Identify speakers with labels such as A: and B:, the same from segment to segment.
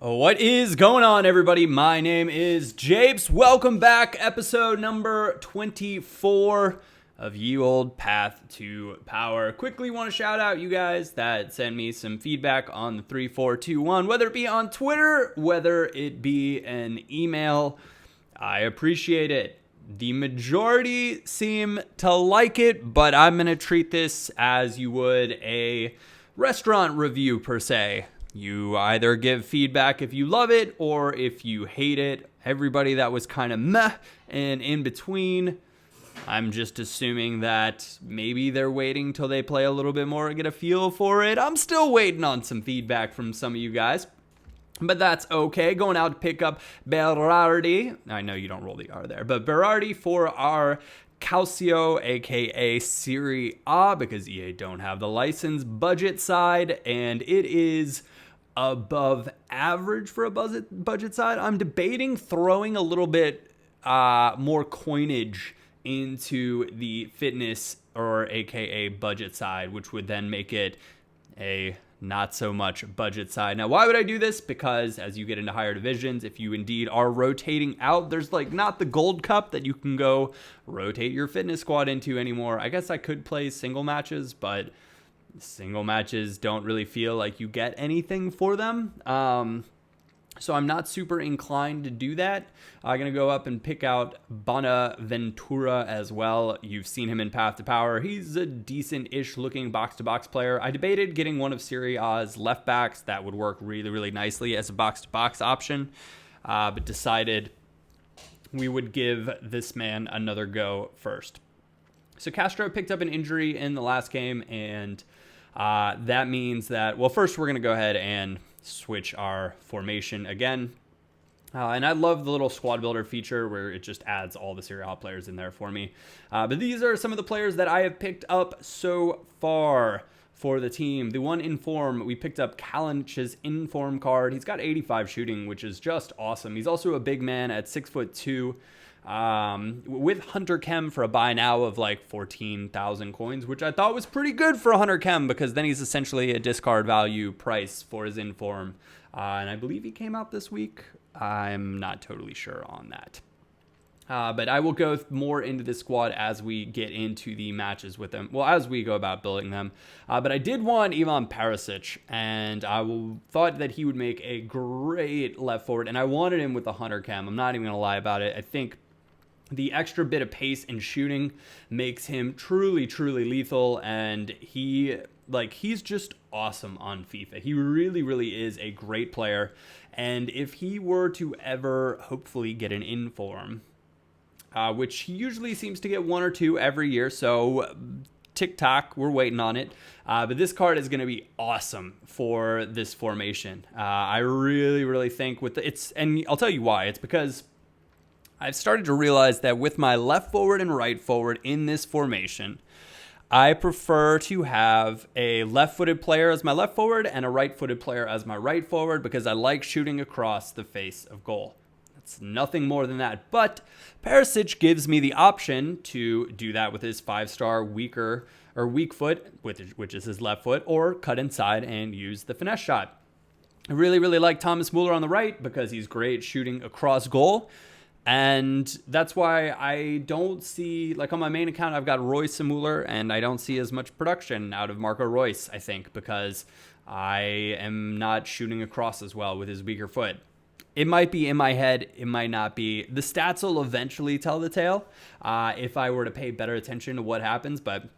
A: What is going on, everybody? My name is Japes. Welcome back, episode number 24 of Ye Old Path to Power. Quickly want to shout out you guys that sent me some feedback on the 3421, whether it be on Twitter, whether it be an email. I appreciate it. The majority seem to like it, but I'm going to treat this as you would a restaurant review per se. You either give feedback if you love it or if you hate it. Everybody that was kind of meh and in between, I'm just assuming that maybe they're waiting till they play a little bit more to get a feel for it. I'm still waiting on some feedback from some of you guys, but that's okay. Going out to pick up Berardi. I know you don't roll the R there, but Berardi for our Calcio, aka Serie A, because EA don't have the license budget side, and it is above average for a budget side. I'm debating throwing a little bit more coinage into the fitness or aka budget side, which would then make it a not so much budget side. Now, why would I do this? Because as you get into higher divisions, if you indeed are rotating out, there's like not the gold cup that you can go rotate your fitness squad into anymore. I guess I could play single matches, but single matches don't really feel like you get anything for them. So I'm not super inclined to do that. I'm going to go up and pick out Bonaventura as well. You've seen him in Path to Power. He's a decent-ish looking box-to-box player. I debated getting one of Serie A's left backs. That would work really, really nicely as a box-to-box option, but decided we would give this man another go first. So Castro picked up an injury in the last game, and that means that, well, first we're going to go ahead and switch our formation again. And I love the little squad builder feature where it just adds all the Serie A players in there for me. But these are some of the players that I have picked up so far for the team. The one in form, we picked up Sanches inform card. He's got 85 shooting, which is just awesome. He's also a big man at 6'2", with Hunter Chem for a buy now of like 14,000 coins, which I thought was pretty good for Hunter Chem, because then he's essentially a discard value price for his inform. And I believe he came out this week. I'm not totally sure on that. But I will go more into this squad as we get into the matches with them. Well, as we go about building them. But I did want Ivan Perisic, and I thought that he would make a great left forward. And I wanted him with the Hunter Chem. I'm not even going to lie about it. I think the extra bit of pace and shooting makes him truly, truly lethal. And he's just awesome on FIFA. He really, really is a great player. And if he were to ever hopefully get an inform, which he usually seems to get one or two every year, so TikTok, we're waiting on it. But this card is going to be awesome for this formation. I really, really think and I'll tell you why. It's because I've started to realize that with my left forward and right forward in this formation, I prefer to have a left-footed player as my left forward and a right-footed player as my right forward, because I like shooting across the face of goal. It's nothing more than that. But Perisic gives me the option to do that with his 5-star weak foot, which is his left foot, or cut inside and use the finesse shot. I really, really like Thomas Muller on the right because he's great shooting across goal. And that's why I don't see, like on my main account, I've got Royce and Muller, and I don't see as much production out of Marco Royce, I think, because I am not shooting across as well with his weaker foot. It might be in my head, it might not be. The stats will eventually tell the tale if I were to pay better attention to what happens, but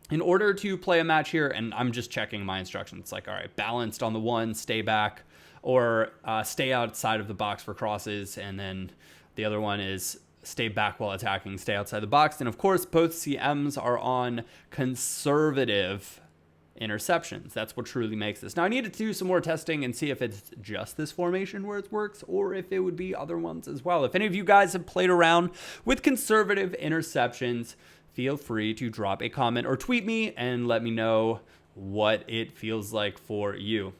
A: in order to play a match here, and I'm just checking my instructions, it's like, all right, balanced on the one, stay back, or stay outside of the box for crosses, and then the other one is stay back while attacking, stay outside the box. And of course, both CMs are on conservative interceptions. That's what truly makes this. Now, I need to do some more testing and see if it's just this formation where it works, or if it would be other ones as well. If any of you guys have played around with conservative interceptions, feel free to drop a comment or tweet me and let me know what it feels like for you.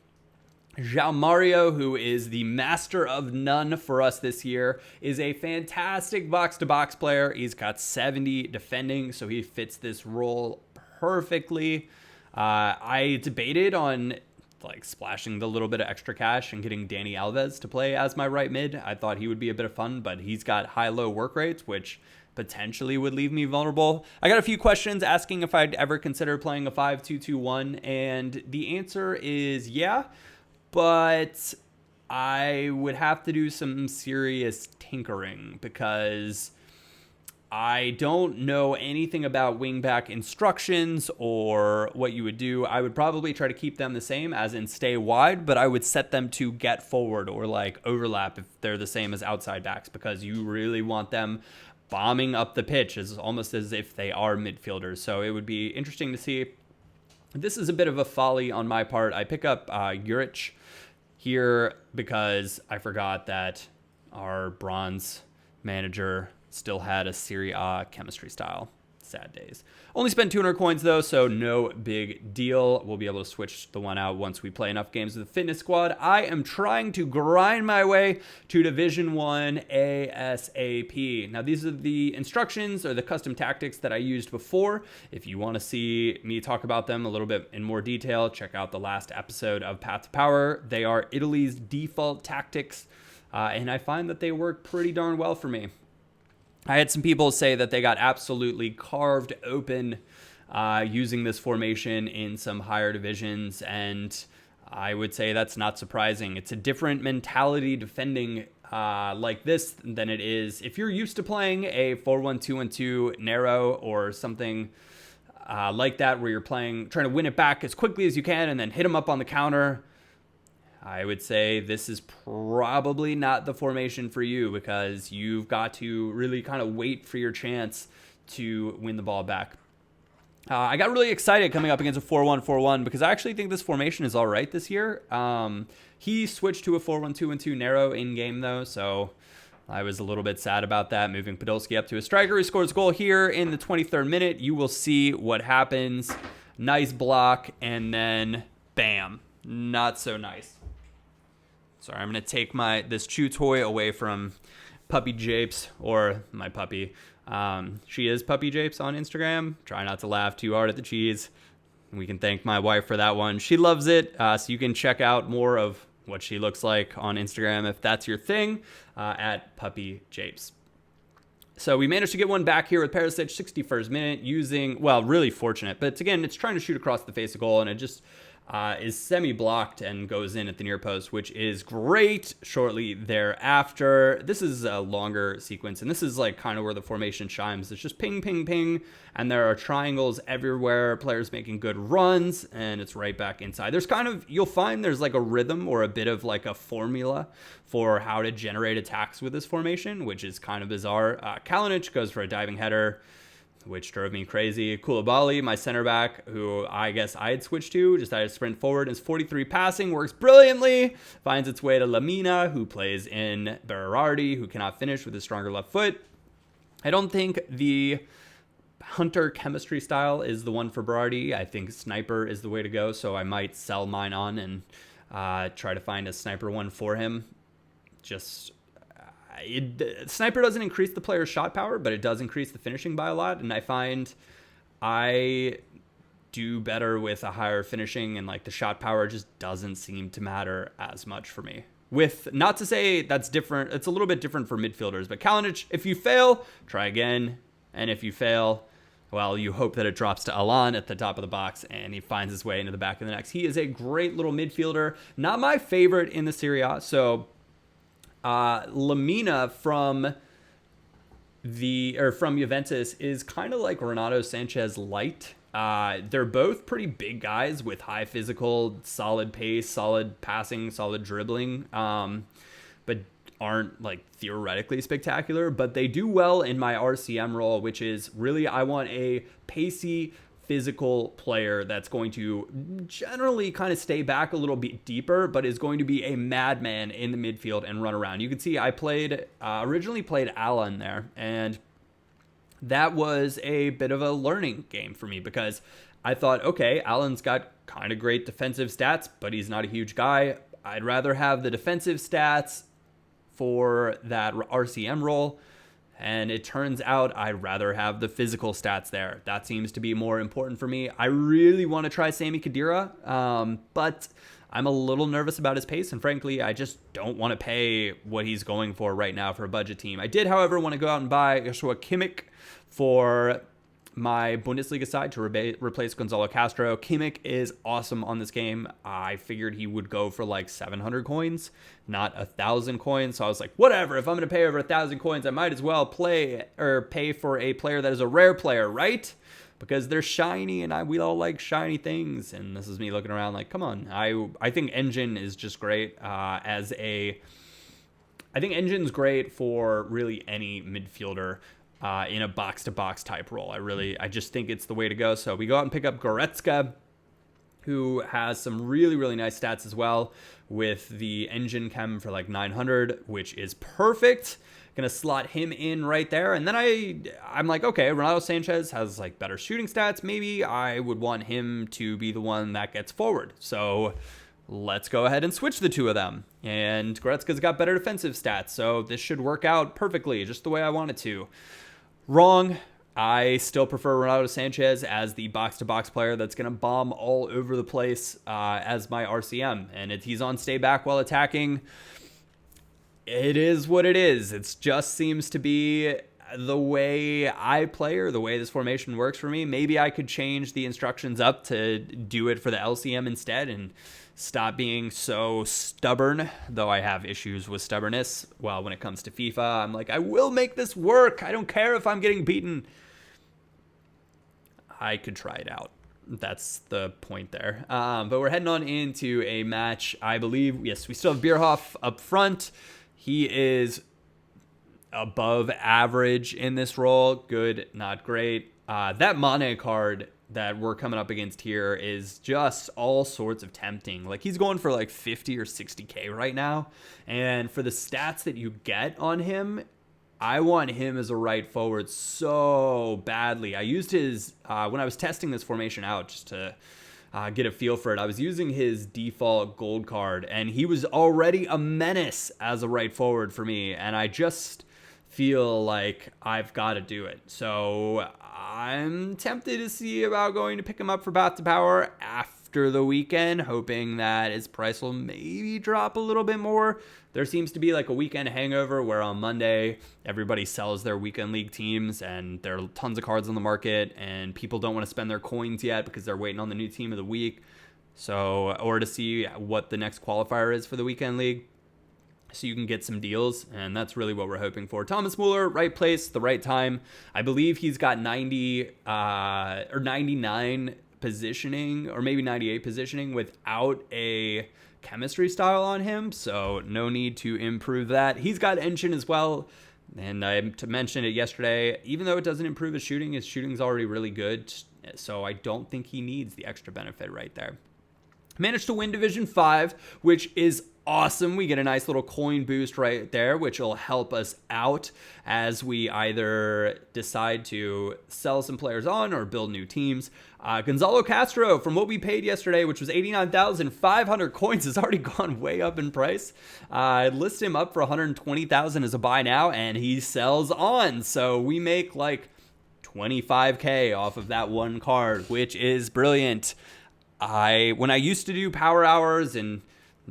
A: João Mario, who is the master of none for us this year, is a fantastic box-to-box player. He's got 70 defending, so he fits this role perfectly. I debated on like splashing the little bit of extra cash and getting Dani Alves to play as my right mid. I thought he would be a bit of fun, but he's got high-low work rates, which potentially would leave me vulnerable. I got a few questions asking if I'd ever consider playing a 5-2-2-1, and the answer is yeah, but I would have to do some serious tinkering because I don't know anything about wingback instructions or what you would do. I would probably try to keep them the same, as in stay wide, but I would set them to get forward or like overlap if they're the same as outside backs, because you really want them bombing up the pitch as almost as if they are midfielders. So it would be interesting to see. This is a bit of a folly on my part. I pick up Juric here because I forgot that our bronze manager still had a Serie A chemistry style. Sad days. Only spent 200 coins though, so no big deal. We'll be able to switch the one out once we play enough games with the fitness squad. I am trying to grind my way to Division 1 ASAP. Now these are the instructions or the custom tactics that I used before. If you want to see me talk about them a little bit in more detail, check out the last episode of Path to Power. They are Italy's default tactics, and I find that they work pretty darn well for me. I had some people say that they got absolutely carved open using this formation in some higher divisions, and I would say that's not surprising. It's a different mentality defending like this than it is if you're used to playing a 4-1-2-1-2 narrow or something like that, where you're trying to win it back as quickly as you can and then hit them up on the counter. I would say this is probably not the formation for you, because you've got to really kind of wait for your chance to win the ball back. I got really excited coming up against a 4-1-4-1 because I actually think this formation is all right this year. He switched to a 4-1-2-1-2 narrow in-game though, so I was a little bit sad about that, moving Podolski up to a striker. He scores a goal here in the 23rd minute. You will see what happens. Nice block, and then bam, not so nice. Sorry, I'm going to take this chew toy away from Puppy Japes, or my puppy. She is Puppy Japes on Instagram. Try not to laugh too hard at the cheese. We can thank my wife for that one. She loves it, so you can check out more of what she looks like on Instagram if that's your thing, at Puppy Japes. So we managed to get one back here with Perisic, 61st minute, using, well, really fortunate. But again, it's trying to shoot across the face of goal, and it just is semi-blocked and goes in at the near post, which is great. Shortly thereafter, this is a longer sequence, and this is like kind of where the formation shines. It's just ping, ping, ping, and there are triangles everywhere, players making good runs, and it's right back inside. There's kind of, you'll find there's like a rhythm or a bit of like a formula for how to generate attacks with this formation, which is kind of bizarre. Kalinic goes for a diving header, which drove me crazy. Koulibaly, my center back, who I guess I had switched to, decided to sprint forward. His 43 passing works brilliantly, finds its way to Lamina, who plays in Berardi, who cannot finish with his stronger left foot. I don't think the Hunter chemistry style is the one for Berardi. I think Sniper is the way to go, so I might sell mine on and try to find a Sniper one for him. Sniper doesn't increase the player's shot power, but it does increase the finishing by a lot, and I find I do better with a higher finishing, and like the shot power just doesn't seem to matter as much for me. With, not to say that's different, it's a little bit different for midfielders, but Kalinic, if you fail, try again, and if you fail, well, you hope that it drops to Alan at the top of the box and he finds his way into the back of the net. He is a great little midfielder, not my favorite in the Serie A, so Lamina from Juventus is kind of like Renato Sanches light. They're both pretty big guys with high physical, solid pace, solid passing, solid dribbling, but aren't like theoretically spectacular, but they do well in my RCM role, which is really, I want a pacey, physical player that's going to generally kind of stay back a little bit deeper, but is going to be a madman in the midfield and run around. You can see I originally played Alan there, and that was a bit of a learning game for me because I thought, okay, Alan's got kind of great defensive stats, but he's not a huge guy. I'd rather have the defensive stats for that RCM role. And it turns out I'd rather have the physical stats there. That seems to be more important for me. I really want to try Sami Khedira, but I'm a little nervous about his pace, and frankly, I just don't want to pay what he's going for right now for a budget team. I did, however, want to go out and buy Joshua Kimmich for my Bundesliga side to replace Gonzalo Castro. Kimmich is awesome on this game. I figured he would go for like 700 coins, not 1,000 coins. So I was like, whatever, if I'm going to pay over 1,000 coins, I might as well pay for a player that is a rare player, right? Because they're shiny, and we all like shiny things. And this is me looking around like, come on. I think Engine is just great I think Engine's great for really any midfielder in a box-to-box type role. I just think it's the way to go. So we go out and pick up Goretzka, who has some really, really nice stats as well with the Engine Chem for like 900, which is perfect. Gonna slot him in right there. And then I'm like, okay, Renato Sanches has like better shooting stats. Maybe I would want him to be the one that gets forward. So let's go ahead and switch the two of them. And Goretzka's got better defensive stats, so this should work out perfectly, just the way I want it to. Wrong. I still prefer Renato Sanches as the box-to-box player that's going to bomb all over the place as my RCM. And if he's on stay back while attacking, it is what it is. It just seems to be the way I play or the way this formation works for me. Maybe I could change the instructions up to do it for the LCM instead and stop being so stubborn, though I have issues with stubbornness. Well, when it comes to FIFA, I'm like, I will make this work. I don't care if I'm getting beaten. I could try it out. That's the point there. But we're heading on into a match, I believe. Yes, we still have Bierhoff up front. He is above average in this role. Good, not great. That Mane card that we're coming up against here is just all sorts of tempting. Like, he's going for like 50 or 60K right now. And for the stats that you get on him, I want him as a right forward so badly. I used his, when I was testing this formation out just to get a feel for it, I was using his default gold card, and he was already a menace as a right forward for me. And I just feel like I've got to do it. So I'm tempted to see about going to pick him up for Path to Power after the weekend, hoping that his price will maybe drop a little bit more. There seems to be like a weekend hangover where on Monday everybody sells their weekend league teams and there are tons of cards on the market and people don't want to spend their coins yet because they're waiting on the new team of the week. So, or to see what the next qualifier is for the weekend league, so you can get some deals, and that's really what we're hoping for. Thomas Muller, right place, the right time. I believe he's got 90 or 99 positioning, or maybe 98 positioning without a chemistry style on him, so no need to improve that. He's got engine as well, and I mentioned it yesterday. Even though it doesn't improve his shooting's already really good, so I don't think he needs the extra benefit right there. Managed to win Division 5, which is awesome. We get a nice little coin boost right there, which will help us out as we either decide to sell some players on or build new teams. Gonzalo Castro, from what we paid yesterday, which was 89,500 coins, has already gone way up in price. I list him up for 120,000 as a buy now, and he sells on. So we make like 25K off of that one card, which is brilliant. When I used to do power hours, and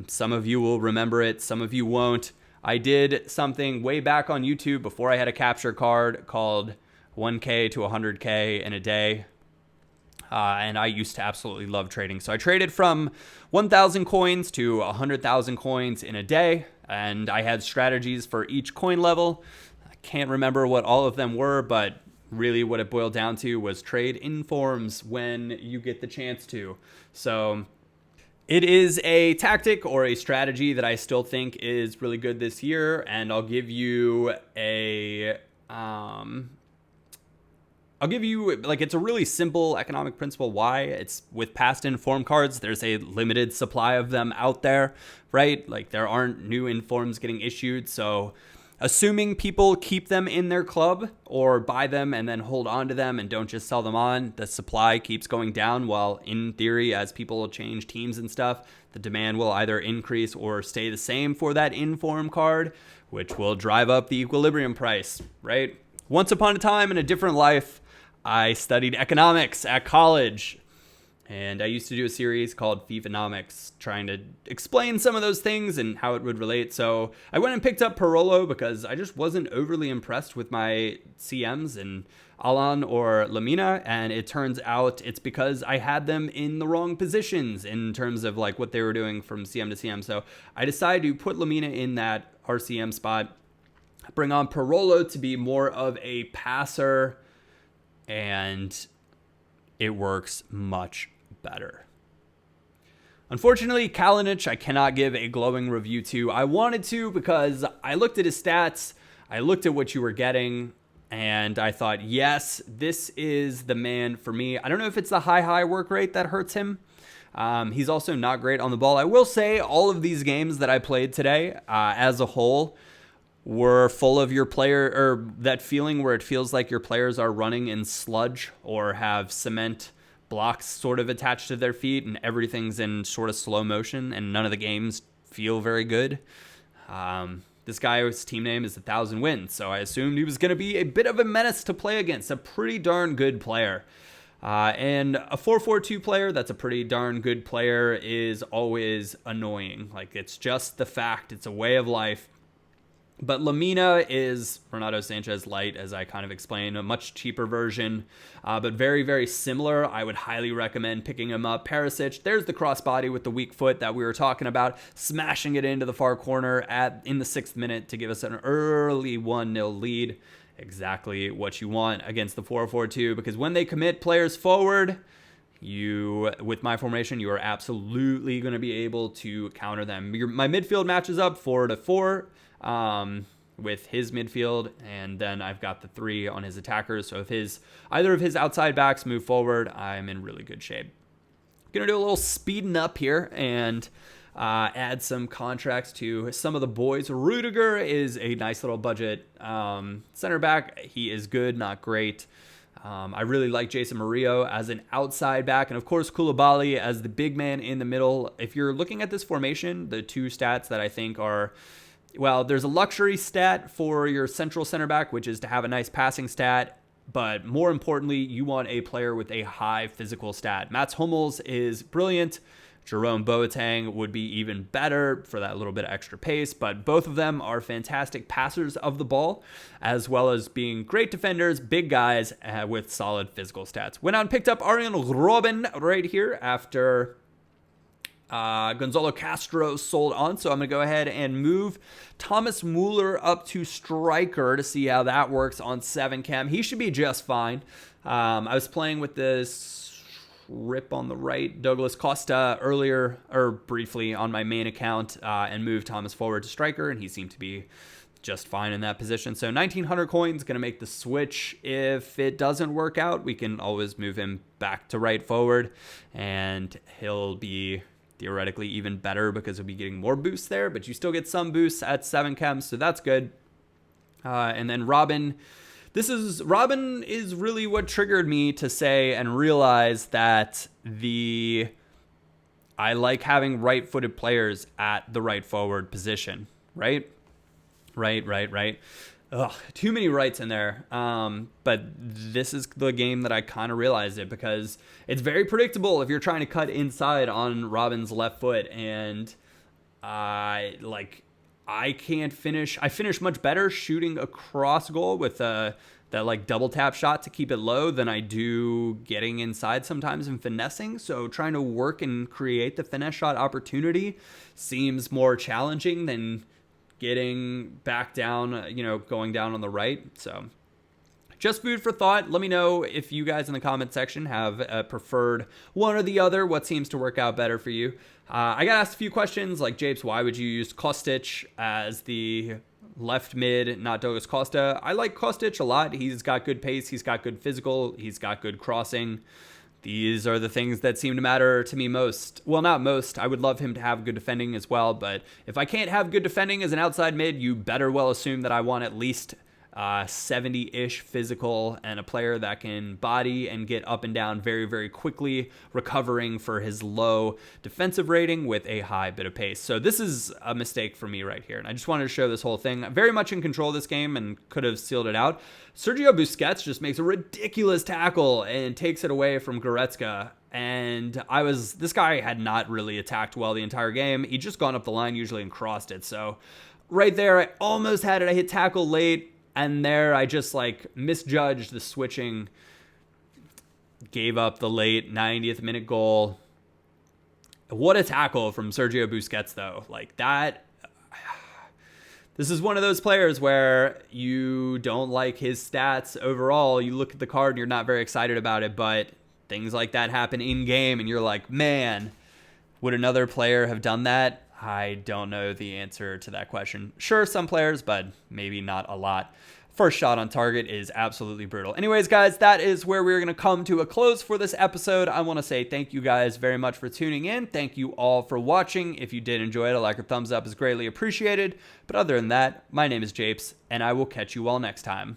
A: some of you will remember it, some of you won't, I did something way back on YouTube before I had a capture card called 1K to 100K in a day. And I used to absolutely love trading. So I traded from 1,000 coins to 100,000 coins in a day. And I had strategies for each coin level. I can't remember what all of them were, but really what it boiled down to was trade informs when you get the chance to. So it is a tactic or a strategy that I still think is really good this year, and I'll give you it's a really simple economic principle why. It's with past inform cards, there's a limited supply of them out there, right? Like, there aren't new informs getting issued, so assuming people keep them in their club or buy them and then hold on to them and don't just sell them on, the supply keeps going down, while in theory, as people change teams and stuff, the demand will either increase or stay the same for that inform card, which will drive up the equilibrium price, right? Once upon a time in a different life, I studied economics at college. And I used to do a series called FIFAnomics trying to explain some of those things and how it would relate. So I went and picked up Parolo because I just wasn't overly impressed with my CMs and Alan or Lamina. And it turns out it's because I had them in the wrong positions in terms of like what they were doing from CM to CM. So I decided to put Lamina in that RCM spot, bring on Parolo to be more of a passer, and it works much better. Unfortunately, Kalinic, I cannot give a glowing review to. I wanted to because I looked at his stats, I looked at what you were getting, and I thought, yes, this is the man for me. I don't know if it's the high work rate that hurts him. He's also not great on the ball. I will say all of these games that I played today as a whole were full of your player, or that feeling where it feels like your players are running in sludge or have cement blocks sort of attached to their feet and everything's in sort of slow motion and none of the games feel very good. This guy's team name is 1,000 Wins, so I assumed he was going to be a bit of a menace to play against, a pretty darn good player. And a 4-4-2 player that's a pretty darn good player is always annoying. Like, it's just the fact, it's a way of life. But Lamina is Renato Sanches light, as I kind of explained, a much cheaper version, but very, very similar. I would highly recommend picking him up. Perisic, there's the crossbody with the weak foot that we were talking about, smashing it into the far corner in the 6th minute to give us an early 1-0 lead. Exactly what you want against the 4-4-2, because when they commit players forward, with my formation, you are absolutely going to be able to counter them. My midfield matches up 4-4. With his midfield, and then I've got the 3 on his attackers. So if either of his outside backs move forward, I'm in really good shape. Gonna do a little speeding up here and add some contracts to some of the boys. Rudiger is a nice little budget center back. He is good, not great. I really like Jason Murillo as an outside back, and of course Koulibaly as the big man in the middle. If you're looking at this formation, the 2 stats that I think are, well, there's a luxury stat for your central center back, which is to have a nice passing stat. But more importantly, you want a player with a high physical stat. Mats Hummels is brilliant. Jerome Boateng would be even better for that little bit of extra pace. But both of them are fantastic passers of the ball, as well as being great defenders, big guys with solid physical stats. Went out and picked up Arjen Robben right here after Gonzalo Castro sold on, so I'm going to go ahead and move Thomas Muller up to striker to see how that works on 7 chem. He should be just fine. I was playing with this rip on the right, Douglas Costa, earlier, or briefly on my main account, and moved Thomas forward to striker, and he seemed to be just fine in that position. So 1,900 coins, going to make the switch. If it doesn't work out, we can always move him back to right forward, and he'll be theoretically even better because he'll be getting more boosts there, but you still get some boosts at 7 chems, so that's good. And then Robin is really what triggered me to say and realize that I like having right-footed players at the right forward position, right? Right. Ugh, too many rights in there. But this is the game that I kind of realized it, because it's very predictable if you're trying to cut inside on Robin's left foot, and I can't finish. I finish much better shooting a cross goal with that like double tap shot to keep it low than I do getting inside sometimes and finessing. So trying to work and create the finesse shot opportunity seems more challenging than getting back down, going down on the right. So just food for thought. Let me know if you guys in the comment section have preferred one or the other. What seems to work out better for you? I got asked a few questions like, Japes, why would you use Kostic as the left mid, not Douglas Costa? I like Kostic a lot. He's got good pace. He's got good physical. He's got good crossing. These are the things that seem to matter to me most. Well, not most. I would love him to have good defending as well. But if I can't have good defending as an outside mid, you better well assume that I want at least 70-ish physical, and a player that can body and get up and down very, very quickly, recovering for his low defensive rating with a high bit of pace. So this is a mistake for me right here, and I just wanted to show this whole thing. I'm very much in control of this game and could have sealed it out. Sergio Busquets just makes a ridiculous tackle and takes it away from Goretzka. And this guy had not really attacked well the entire game. He'd just gone up the line usually and crossed it. So right there, I almost had it. I hit tackle late. And there, I just misjudged the switching, gave up the late 90th minute goal. What a tackle from Sergio Busquets, though. This is one of those players where you don't like his stats overall. You look at the card and you're not very excited about it, but things like that happen in game, and you're like, man, would another player have done that? I don't know the answer to that question. Sure, some players, but maybe not a lot. First shot on target is absolutely brutal. Anyways, guys, that is where we're going to come to a close for this episode. I want to say thank you guys very much for tuning in. Thank you all for watching. If you did enjoy it, a like or thumbs up is greatly appreciated. But other than that, my name is Japes, and I will catch you all next time.